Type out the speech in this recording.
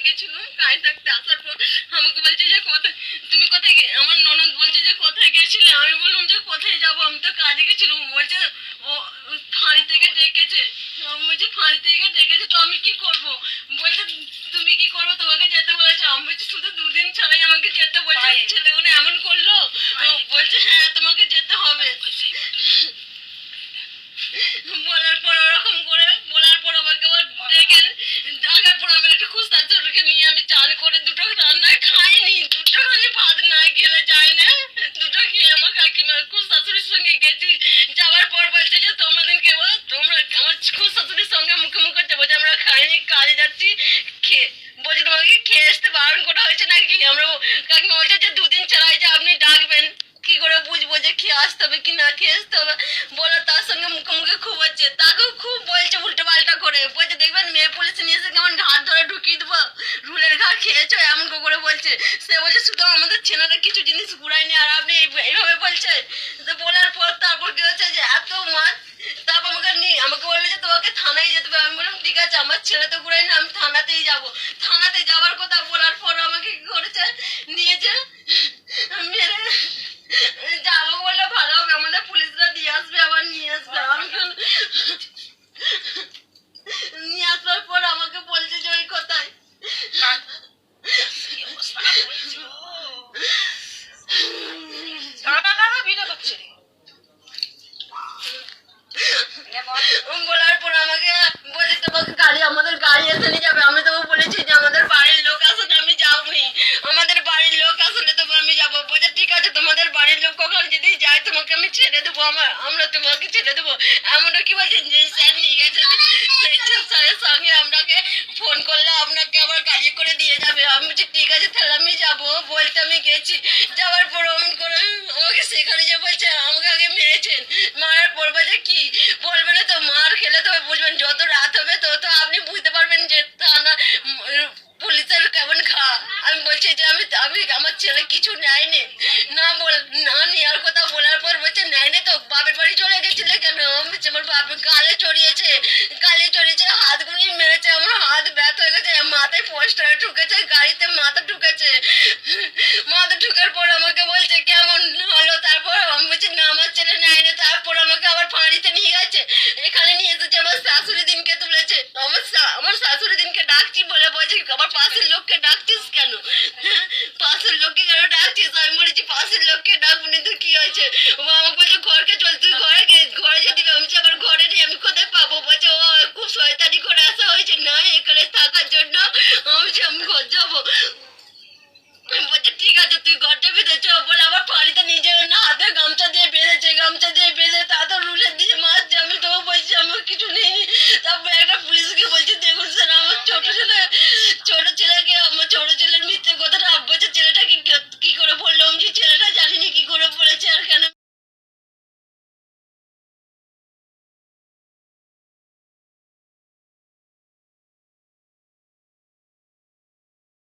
গেছিলাম, কাজ থাকতে আসার পর আমাকে বলছে যে কোথায় তুমি কোথায় আমার ননদ বলছে যে কোথায় গেছিলে। আমি বললাম যে কোথায় যাবো, আমি তো কাজে গেছিলাম। বলছে ও ফাঁড়ি থেকে ডেকেছে। আমি বলছি ফাঁড়ি থেকে ডেকেছে তো আমি কি করব? বলছে তুমি কি করবো, তোমাকে যেতে বলেছে। আমি বলছি শুধু দুদিন ছাড়াই আমাকে যেতে বলছে, ছেলেগুলো এমন করলো। বলছে হ্যাঁ তোমাকে যেতে হবে। বলার পর ওরকম করে বলার পর আমাকে আবার ডেকে ডাকার পর আমি একটা খুস্তাচুরকে নিয়ে আমি চান করে দুটো রান্না খাইনি, দুটো আমি ভাত না গেলে যায় না। দুটো খেয়ে আমার কাকিমা খুস্তাচুরির সঙ্গে গেছি। যাওয়ার পর বলছে যে তোমরা দিনকে তোমরা আমার খুস্তাচুরির সঙ্গে মুখে মুখে যাবো যে আমরা খাইনি, কাজে যাচ্ছি। খেয়ে বলছি তোমাকে খেয়ে আসতে বারণ করা হয়েছে নাকি? আমরা কাকিমা বলছে যে দুদিন ছাড়াই যে আপনি ডাকবেন, কি করে বুঝবো যে খেয়ে আসতে হবে কি না খেয়ে আসতে হবে? বলে তার সঙ্গে মুখে মুখে খুব হচ্ছে, তাকেও খুব বলছে উল্টো পাল্টা করে। বলছে দেখবেন মেয়ে পুলিশ নিয়ে এসে কেমন ঘাট ধরে ঢুকিয়ে দেবো, রুলের ঘা খেয়েছো এমন করে বলছে। সে বলছে শুধু আমাদের ছেলেরা কিছু জিনিস ঘুরায়নি আর আপনি এইভাবে বলছেন। তো বলার পর তারপর কি হচ্ছে যে এত মাছ। তারপর আমাকে বললো যে তোমাকে থানায় যেতে হবে। আমি বললাম ঠিক আছে, আমার ছেলে তো ঘুরাই না, আমি থানাতেই যাবো। থানাতে যাওয়ার কথা বলার পর আমাকে কি করেছে, নিয়েছে মেরে। যাবো বললে ভালো হবে, আমাদের পুলিশরা দিয়ে আসবে, আবার নিয়ে আসবে। আমি নিয়ে আসবার পর আমাকে বলছে যে ওই কথায় বলার পর আমাকে বলছে তোমাকে গাড়ি আমাদের গাড়ি এসে নিয়ে যাবে। আমি তোমাকে বলেছি যে আমাদের বাড়ির লোক আসলে আমি যাবই, আমাদের বাড়ির লোক আসলে তবে আমি যাবো। বলছে ঠিক আছে তোমাদের বাড়ির লোক কখন যদি যায় তোমাকে আমি ছেড়ে দেবো, আমরা তোমাকে ছেড়ে দেবো। এমনটা কি বলছে যে স্যার নিয়ে গেছে, স্যারের সঙ্গে আপনাকে ফোন করলে আপনাকে আবার গাড়ি করে দিয়ে যাবে। আমি বলছি ঠিক আছে তাহলে আমি যাবো। বলতে আমি গেছি, যাওয়ার পর অমন করে আমাকে সেখানে যে বলছে আমাকে আগে মেরেছেন। মারার পর বলছে কি বলবে না তো, মার খেলে তবে বুঝবেন, যত রাত হবে তত আপনি বুঝতে পারবেন যে থানা পুলিশের কেমন ঘা। আমি বলছি যে আমি আমি আমার ছেলে কিছু নেয়নি, না নেওয়ার কথা বলার পর বলছে নেয়নি তো বাপের বাড়ি চলে গেছিলে কেন? আমি বলছি আমার বাপের গালে চড়িয়েছে, হাতগুলি মেরেছে, আমার হাত ব্যথা হয়ে গেছে, মাথায় পোস্টারে ঢুকেছে, গাড়িতে মাথা ঢুকেছে। মাথা ঢুকার পর আমাকে বলছে কেমন হলো? তারপর আমি বলছি না আমার ছেলে নেয়নি। তারপর আমাকে আবার ফাঁড়িতে নিয়ে গেছে, এখানে নিয়ে এসেছে, আমার শাশুড়ি দিনকে তুলেছে। আমার শাশুড়ি দিনকে ডাকছি বলে বলছি আমার পাশের লোককে ডাক